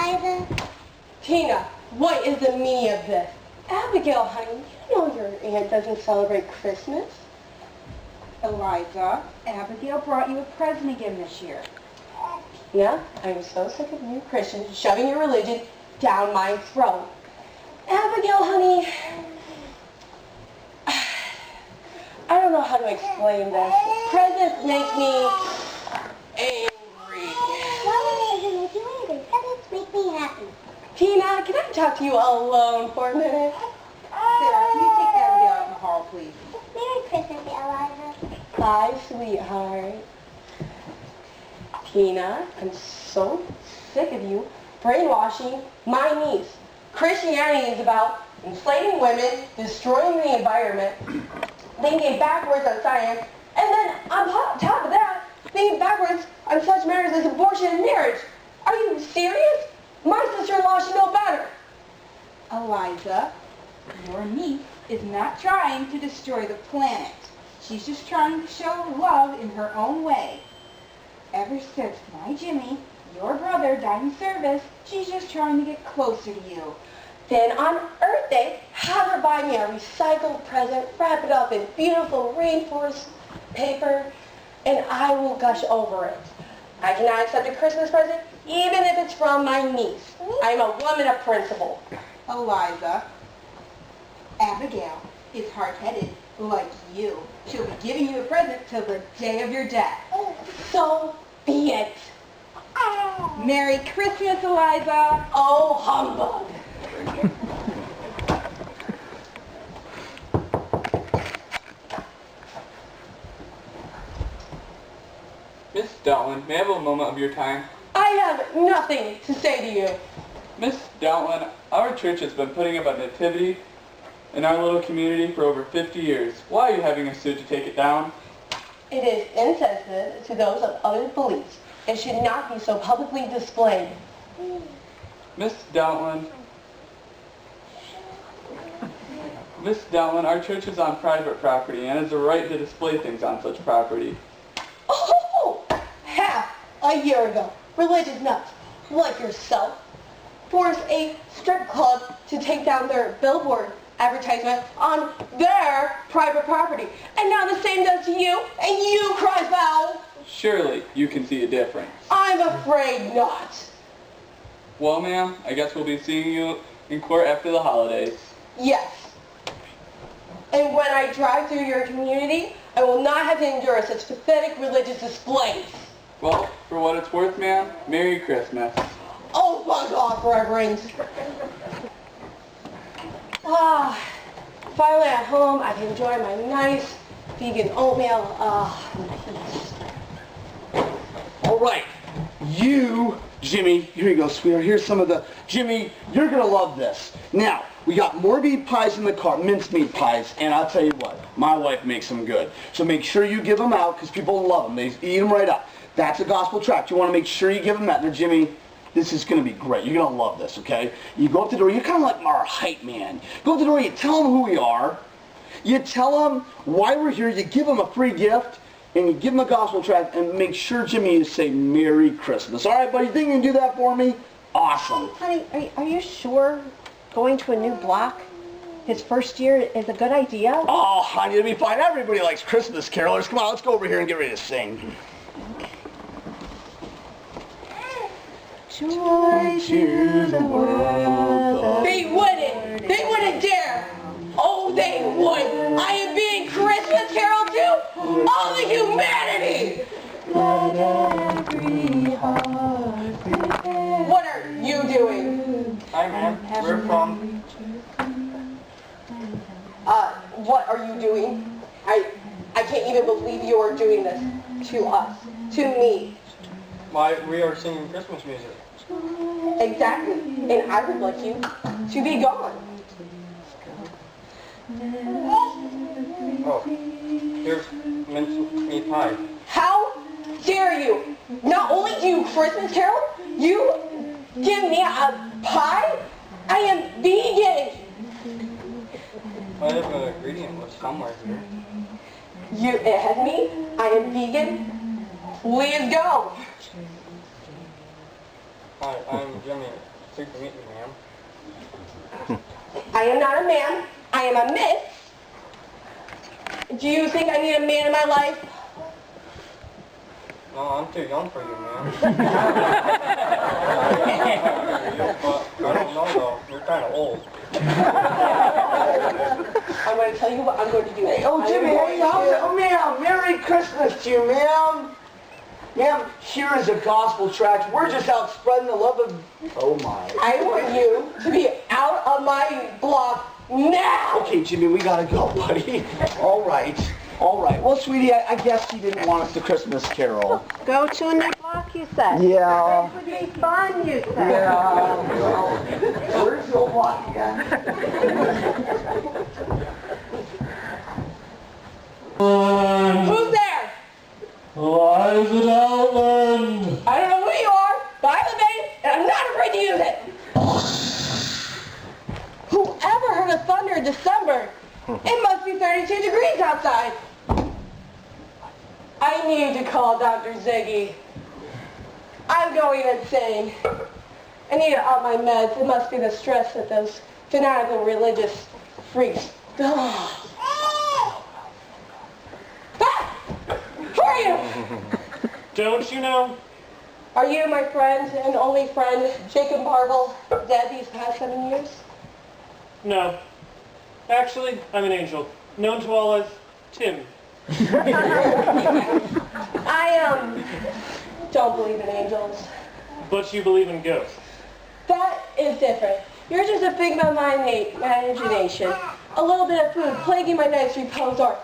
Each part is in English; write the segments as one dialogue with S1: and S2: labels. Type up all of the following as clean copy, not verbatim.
S1: Eliza?
S2: Tina, what is the meaning of this? Abigail, honey, you know your aunt doesn't celebrate Christmas.
S3: Eliza, Abigail brought you a present again this year.
S2: Yeah, I'm so sick of you Christians shoving your religion down my throat. Abigail, honey, I don't know how to explain this. Presents make me angry.
S1: Why would they make you angry? Presents make me happy.
S2: Tina, can I talk to you alone for a minute?
S3: Sarah, can you take Abigail out in the hall, please?
S1: Merry Christmas, Eliza.
S2: Bye, sweetheart. Tina, I'm so sick of you brainwashing my niece. Christianity is about enslaving women, destroying the environment, thinking backwards on science, and then on top of that, thinking backwards on such matters as abortion and marriage. Are you serious? My sister-in-law should know better.
S3: Eliza, your niece is not trying to destroy the planet. She's just trying to show love in her own way. Ever since my Jimmy, your brother, died in service, she's just trying to get closer to you.
S2: Then on Earth Day, have her buy me a recycled present, wrap it up in beautiful rainforest paper, and I will gush over it. I cannot accept a Christmas present, even if it's from my niece. I'm a woman of principle.
S3: Eliza, Abigail is hard-headed like you. She'll be giving you a present till the day of your death.
S2: So be it.
S3: Merry Christmas, Eliza.
S2: Oh, humbug.
S4: Miss Doutland, may I have a moment of your time?
S2: I have nothing to say to you.
S4: Miss Doutland, our church has been putting up a nativity in our little community for over 50 years. Why are you having us sued to take it down?
S2: It is insensitive to those of other beliefs. It should not be so publicly displayed.
S4: Miss Doutland, our church is on private property and has a right to display things on such property.
S2: Oh, half a year ago, religious nuts like yourself forced a strip club to take down their billboard advertisement on their private property. And now the same does to you, and you cry foul.
S4: Surely you can see a difference.
S2: I'm afraid not.
S4: Well, ma'am, I guess we'll be seeing you in court after the holidays.
S2: Yes. And when I drive through your community, I will not have to endure such pathetic religious displays.
S4: Well, for what it's worth, ma'am, Merry Christmas.
S2: Oh, bug off, Reverend. Finally at home, I can enjoy my nice vegan oatmeal.
S5: All right, you, Jimmy, here you go, sweetheart. Here's some of the, Jimmy, you're gonna love this. Now, we got more meat pies in the car, mincemeat pies, and I'll tell you what, my wife makes them good. So make sure you give them out, because people love them. They eat them right up. That's a gospel tract. You want to make sure you give them that. Now, Jimmy, this is going to be great. You're going to love this, okay? You go up to the door. You're kind of like our hype man. Go up to the door. You tell them who we are. You tell them why we're here. You give them a free gift, and you give them a gospel tract, and make sure, Jimmy, you say Merry Christmas. All right, buddy? You think you can do that for me? Awesome.
S6: Honey, are you sure going to a new block his first year is a good idea?
S5: Oh, honey, it'll be fine. Everybody likes Christmas carolers. Come on, let's go over here and get ready to sing.
S6: Joy to the world.
S2: They wouldn't. They wouldn't dare. Oh, they would. I am being Christmas carol to all the humanity.
S6: Let every heart prepare.
S2: What are you doing?
S4: Hi, ma'am. We're from...
S2: What are you doing? I can't even believe you are doing this to us, to me.
S4: Why, we are singing Christmas music.
S2: Exactly. And I would like you to be gone.
S4: Oh, here's mincemeat pie.
S2: How dare you? Not only do you Christmas carol, you give me a pie? I am vegan.
S4: I have an ingredient list somewhere here.
S2: It has me. I am vegan. Please go.
S4: Hi, I'm Jimmy.
S7: Pleased to meet you, ma'am.
S2: I am not a man. I am a miss. Do you think I need a man in my life?
S7: No, I'm too young for you, ma'am. But I don't know, though. You're kind of old.
S2: I'm going to tell you what I'm going to do.
S5: Oh, Jimmy, hey, oh, ma'am, Merry Christmas to you, ma'am. Ma'am, here is a gospel tract. We're just out spreading the love of... Oh, my.
S2: I want you to be out of my block now.
S5: Okay, Jimmy, we gotta go, buddy. All right. All right. Well, sweetie, I guess you didn't want us to Christmas carol.
S6: Go to a new block, you said.
S5: Yeah.
S6: It would be fun, you said.
S5: Yeah. Where's your block again?
S2: Who's there?
S8: Liza Outland!
S2: I don't know who you are, but I have a name, and I'm not afraid to use it. Whoever heard of thunder in December? It must be 32 degrees outside. I need to call Dr. Ziggy. I'm going insane. I need to up my meds. It must be the stress that those fanatical religious freaks. Ah! Who are you?
S8: Don't you know?
S2: Are you my friend and only friend, Jacob Marvel, dead these past 7 years?
S8: No. Actually, I'm an angel, known to all as Tim.
S2: I don't believe in angels.
S8: But you believe in ghosts.
S2: That is different. You're just a figment of my imagination. A little bit of food plaguing my night's repose or...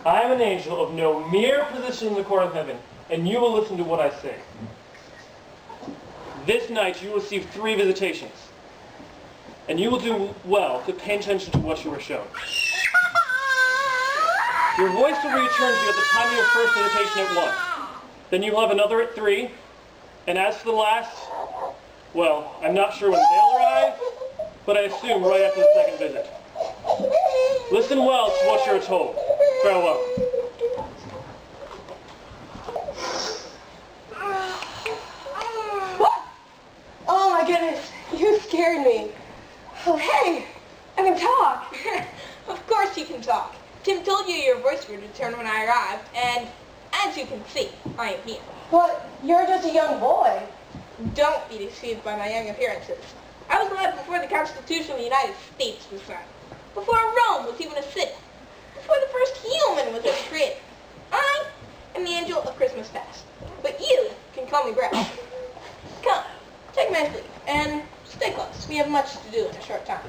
S8: I am an angel of no mere position in the court of heaven, and you will listen to what I say. This night you will receive 3 visitations, and you will do well to pay attention to what you were shown. Your voice will return to you at the time of your first visitation at 1. Then you will have another at 3, and as for the last, well, I'm not sure when they'll arrive, but I assume right after the second visit. Listen well to what you're told. Farewell.
S2: What? Oh my goodness, you scared me. Oh hey, I can talk.
S3: Of course you can talk. Tim told you your voice would return when I arrived, and as you can see, I am here.
S2: But you're just a young boy.
S3: Don't be deceived by my young appearances. I was alive before the Constitution of the United States was signed, before Rome was even a city, before the first human was ever created. I am the angel of Christmas past, but you can call me Brad. Come, take my leave, and stay close. We have much to do in a short time.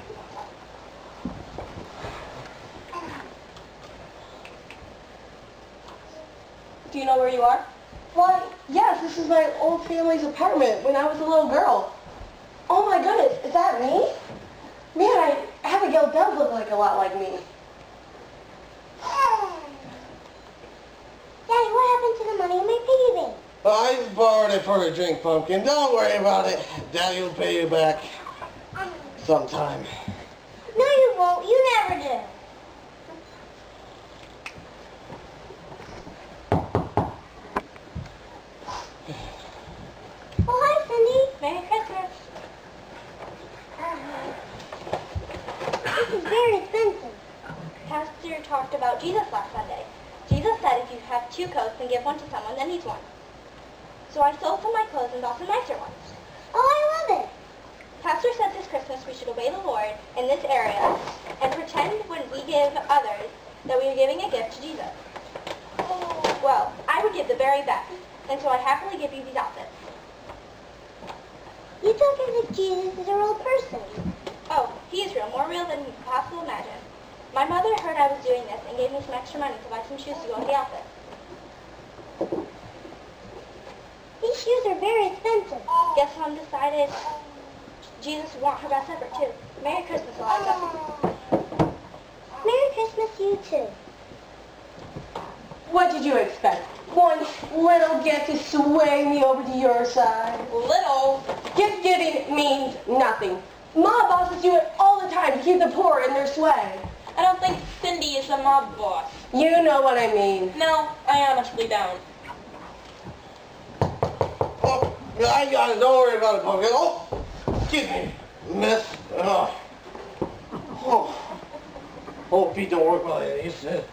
S2: Do you know where you are? Why, yes, this is my old family's apartment when I was a little girl. Oh my goodness, is that me? Man, Abigail does look like a lot like me.
S1: Daddy, what happened to the money in my piggy bank?
S9: I just borrowed it for a drink, Pumpkin. Don't worry about it. Daddy will pay you back sometime.
S1: No, you won't. You never do. Oh, hi, Cindy.
S3: Merry Christmas.
S1: This is very expensive.
S10: Pastor talked about Jesus last Sunday. Jesus said if you have 2 coats, then give one to someone that needs one. So I sold some of my clothes and bought some nicer ones.
S1: Oh, I love it.
S10: Pastor said this Christmas we should obey the Lord in this area and pretend when we give others that we are giving a gift to Jesus. Well, I would give the very best, and so I happily give you these outfits.
S1: You talk as if Jesus is a real person.
S10: Oh, he is real, more real than you could possibly imagine. My mother heard I was doing this and gave me some extra money to buy some shoes to go with the outfit.
S1: These shoes are very expensive.
S10: Guess Mom decided Jesus would want her best effort too. Merry Christmas, Eliza.
S1: Merry Christmas, you too.
S2: What did you expect? One little gift to sway me over to your side?
S3: Little.
S2: Gift giving means nothing. Mob bosses do it all the time to keep the poor in their sway.
S3: I don't think Cindy is a mob boss.
S2: You know what I mean.
S3: No, I honestly don't.
S9: Yeah, I got it. Don't worry about it, Pumpkin. Oh, excuse me, miss. Oh, feet don't work well. You said.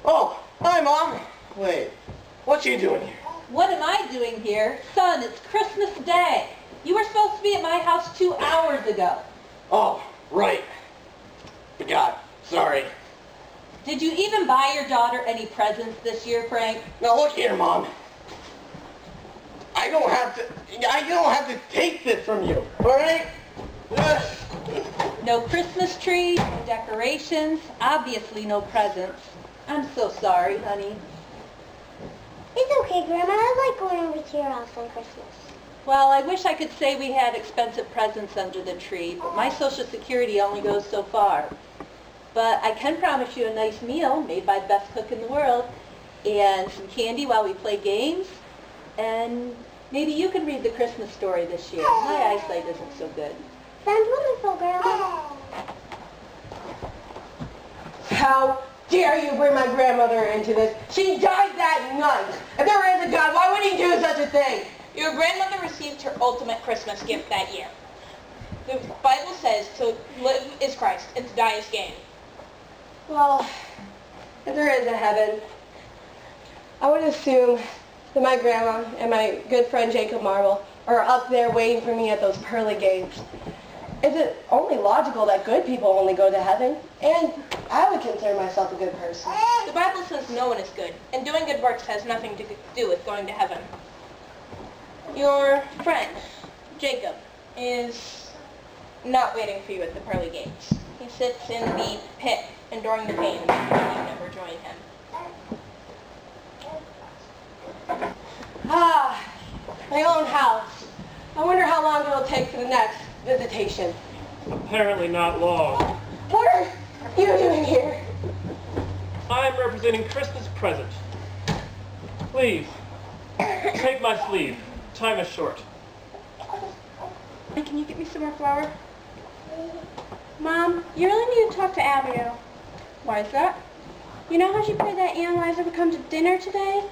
S9: Oh, hi, Mom. Wait, what you doing here?
S10: What am I doing here? Son, it's Christmas Day. You were supposed to be at my house 2 hours ago.
S9: Oh, right. Forgot. Sorry.
S10: Did you even buy your daughter any presents this year, Frank?
S9: Now look here, Mom. I don't have to take this from you, all right?
S10: No Christmas tree, no decorations, obviously no presents. I'm so sorry, honey.
S1: It's okay, Grandma. I like going over to your house on Christmas.
S10: Well, I wish I could say we had expensive presents under the tree, but my Social Security only goes so far. But I can promise you a nice meal made by the best cook in the world, and some candy while we play games, and maybe you can read the Christmas story this year. My eyesight isn't so good.
S1: Sounds wonderful, Grandma.
S2: How dare you bring my grandmother into this? She died that night. If there is a God, why would he do such a thing?
S10: Your grandmother received her ultimate Christmas gift that year. The Bible says to live is Christ and to die is gain.
S2: Well, if there is a heaven, I would assume that my grandma and my good friend Jacob Marvel are up there waiting for me at those pearly gates. Is it only logical that good people only go to heaven? And I would consider myself a good person.
S10: The Bible says no one is good, and doing good works has nothing to do with going to heaven. Your friend, Jacob, is not waiting for you at the pearly gates. He sits in the pit, enduring the pain, and you never join him.
S2: Ah, my own house. I wonder how long it'll take for the next visitation.
S8: Apparently not long.
S2: What are you doing here?
S8: I'm representing Christmas present. Please, take my sleeve. Time is short.
S10: Can you get me some more flour? Mom, you really need to talk to Abigail. Why is that? You know how she prayed that Aunt Liza would come to dinner today?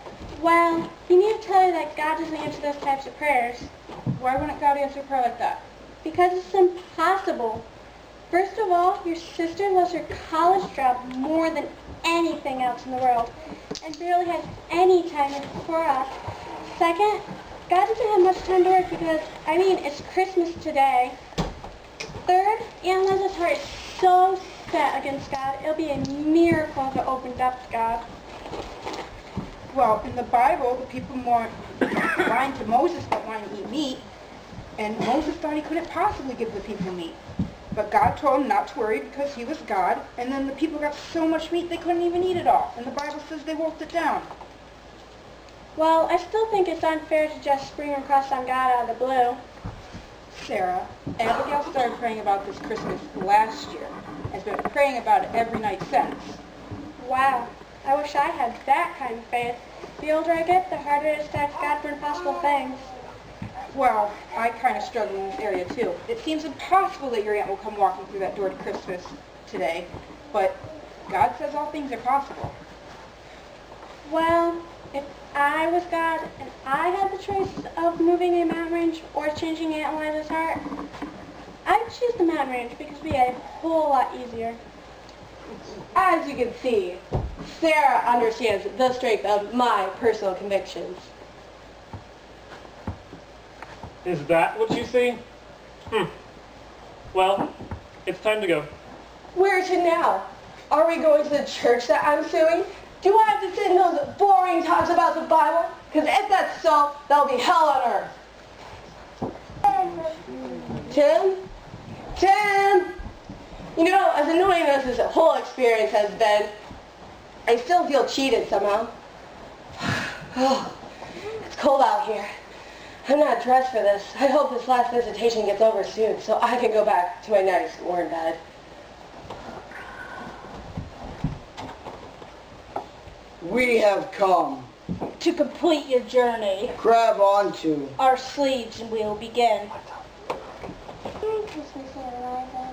S10: Well, you need to tell her that God doesn't answer those types of prayers. Why wouldn't God answer a prayer like that? Because it's impossible. First of all, your sister loves her college job more than anything else in the world and barely has any time for us. Second, God doesn't have much time to work because, it's Christmas today. Third, Aunt Liza's heart is so set against God, it'll be a miracle if it opened up to God.
S3: Well, in the Bible, the people weren't lying to Moses about wanting to eat meat, and Moses thought he couldn't possibly give the people meat. But God told him not to worry because he was God, and then the people got so much meat they couldn't even eat it all, and the Bible says they wolfed it down.
S1: Well, I still think it's unfair to just spring a request on God out of the blue.
S3: Sarah, Abigail started praying about this Christmas last year, and has been praying about it every night since.
S1: Wow, I wish I had that kind of faith. The older I get, the harder it is to ask God for impossible things.
S3: Well, I kind of struggle in this area too. It seems impossible that your aunt will come walking through that door to Christmas today, but God says all things are possible.
S1: Well, if I was God and I had the choice of moving a mountain range or changing Aunt Liza's heart, I'd choose the mountain range because it would be a whole lot easier.
S2: As you can see, Sarah understands the strength of my personal convictions.
S8: Is that what you see? Well, it's time to go.
S2: Where to now? Are we going to the church that I'm suing? Do I have to sit in those boring talks about the Bible? Because if that's so, that'll be hell on earth. Tim? Tim! You know, as annoying as this whole experience has been, I still feel cheated somehow. It's cold out here. I'm not dressed for this. I hope this last visitation gets over soon so I can go back to my nice warm bed.
S5: We have come.
S10: To complete your journey,
S5: Grab onto.
S10: our sleeves will begin.
S1: Merry Christmas, Aunt Liza.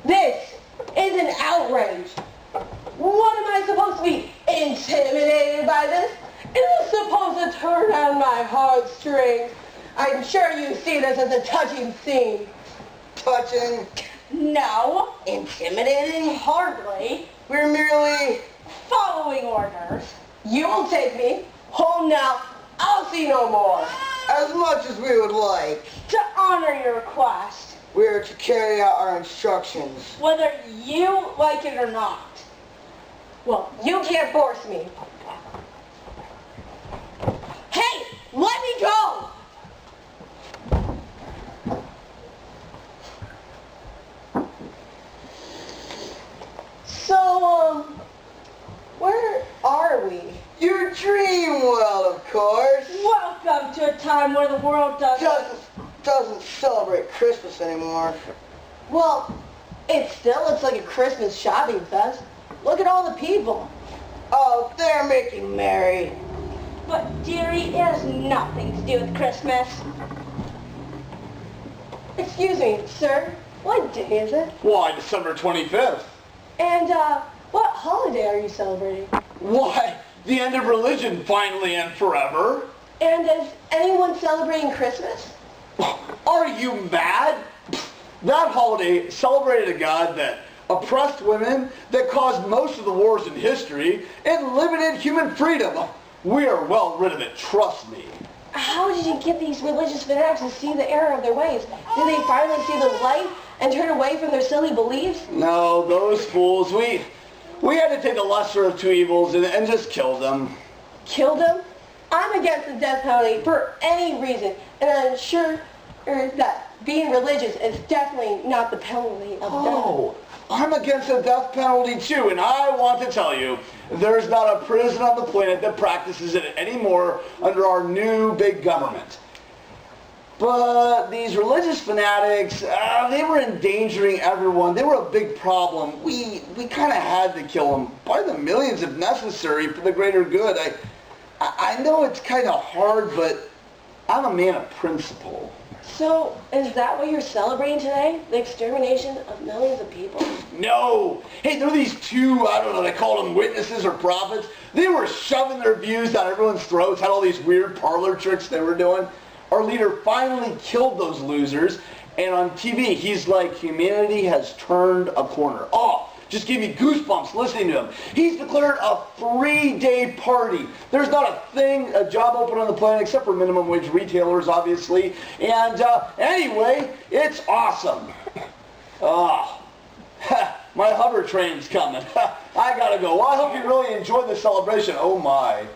S2: This strings. I'm sure you see this as a touching scene.
S9: Touching?
S3: No,
S2: Intimidating?
S3: hardly.
S9: We're merely...
S3: Following orders.
S2: You will take me home now. I'll see no more.
S9: As much as we would like,
S3: To honor your request,
S9: we are to carry out our instructions.
S3: whether you like it or not.
S2: Well, you can't force me. Hey, let me go! So, where are we?
S9: Your dream world, of course.
S3: Welcome to a time where the world
S9: Doesn't celebrate Christmas anymore.
S2: Well, it still looks like a Christmas shopping fest. Look at all the people.
S9: Oh, they're making merry.
S3: But dearie, it has nothing to do with Christmas.
S2: Excuse me, sir. What day is it?
S5: Why, December 25th?
S2: And, what holiday are you celebrating?
S5: Why, the end of religion finally and forever.
S2: And is anyone celebrating Christmas?
S5: Are you mad? That holiday celebrated a God that oppressed women, that caused most of the wars in history, and limited human freedom. We are well rid of it, trust me.
S2: How did you get these religious fanatics to see the error of their ways? Did they finally see the light and turn away from their silly beliefs?
S5: No, those fools, we had to take the lesser of two evils and just kill them.
S2: Kill them? I'm against the death penalty for any reason, and I'm sure that being religious is definitely not the penalty of
S5: Oh, I'm against the death penalty too, and I want to tell you, there's not a prison on the planet that practices it anymore under our new big government. But these religious fanatics, they were endangering everyone. They were a big problem. We kind of had to kill them by the millions if necessary for the greater good. I know it's kind of hard, but I'm a man of principle.
S2: So, is that what you're celebrating today? The extermination of millions of people?
S5: No! Hey, there are these two, I don't know, they called them witnesses or prophets. They were shoving their views down everyone's throats, had all these weird parlor tricks they were doing. Our leader finally killed those losers, and on TV, he's like, humanity has turned a corner. Oh, just gave me goosebumps listening to him. He's declared a 3-day party. There's not a job open on the planet except for minimum wage retailers, obviously. And anyway, it's awesome. Oh, my hover train's coming. I gotta go. Well, I hope you really enjoyed the celebration. Oh my.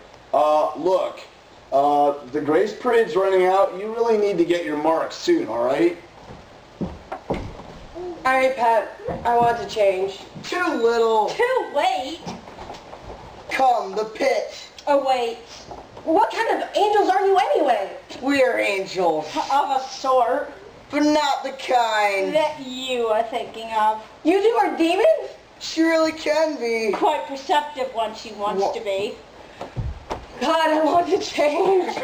S5: Look, the grace period's running out. You really need to get your marks soon, all right?
S2: All right, Pat, I want to change.
S9: Too little.
S3: Too late.
S9: Come, the pit.
S3: Oh, wait.
S2: What kind of angels are you anyway?
S9: We're angels,
S3: Of a sort
S9: but not the kind.
S3: that you are thinking of.
S2: You two are demons?
S9: Surely can be.
S3: Quite perceptive when she wants to be.
S2: God, I want to change.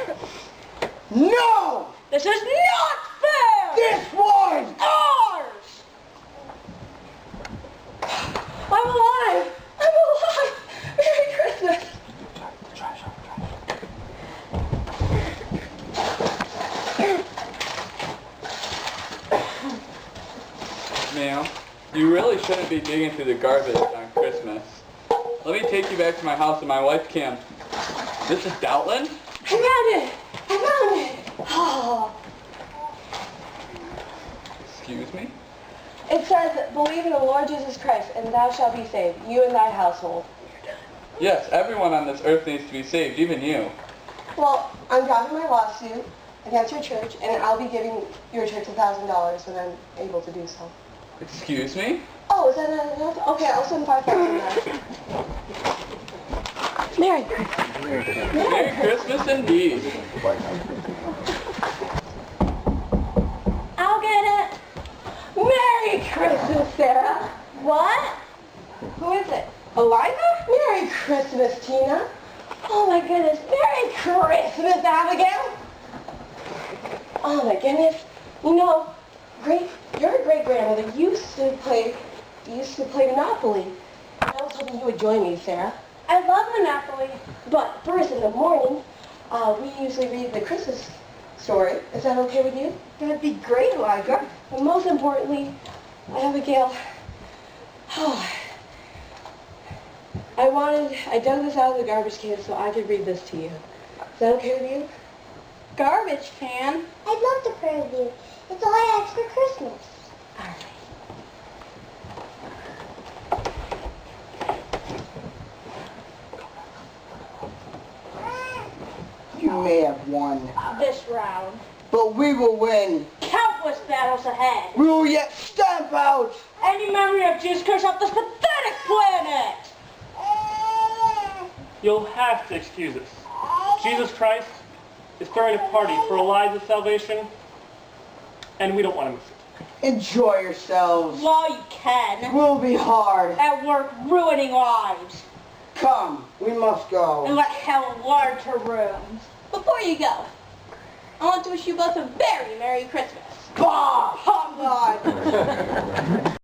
S9: No!
S3: This is not fair!
S9: This one!
S3: Ours!
S2: I'm alive! I'm alive! Merry Christmas!
S4: Ma'am, you really shouldn't be digging through the garbage on Christmas. Let me take you back to my house and my wife Kim. This is Doutland?
S2: I found it! I found it! Oh.
S4: Excuse me?
S2: It says, believe in the Lord Jesus Christ, and thou shalt be saved, you and thy household.
S4: Yes, everyone on this earth needs to be saved, even you.
S2: Well, I'm dropping my lawsuit against your church, and I'll be giving your church $1,000 when I'm able to do so.
S4: Excuse me?
S2: Oh, is that not enough? Okay, I'll send 5,000 then. Merry Christmas.
S4: Merry Christmas indeed.
S2: I'll get it. Merry Christmas, Sarah.
S3: What? Who is it?
S2: Eliza? Merry Christmas, Tina. Oh my goodness. Merry Christmas, Abigail. Oh my goodness. You know, your great-grandmother used to play Monopoly. I was hoping you would join me, Sarah. I love Monopoly. But first in the morning, we usually read the Christmas story. Is that okay with you?
S3: That'd be great, Elijah.
S2: And most importantly, Abigail, I dug this out of the garbage can so I could read this to you. Is that okay with you?
S1: Garbage can?
S10: I'd love to pray with you. It's all I ask for Christmas.
S2: All right.
S5: You may have won,
S1: This round.
S5: but we will win.
S1: Countless battles ahead.
S5: We will yet stamp out.
S1: Any memory of Jesus Christ off this pathetic planet!
S8: You'll have to excuse us. Jesus Christ is throwing a party for Elijah's salvation, and we don't want to miss it.
S5: Enjoy yourselves.
S1: While you can.
S5: We'll be hard.
S1: At work ruining lives.
S5: Come, we must
S1: And
S5: go.
S1: let hell lard to rooms.
S2: Before you go, I want to wish you both a very Merry Christmas.
S5: Bah!
S2: Oh, God.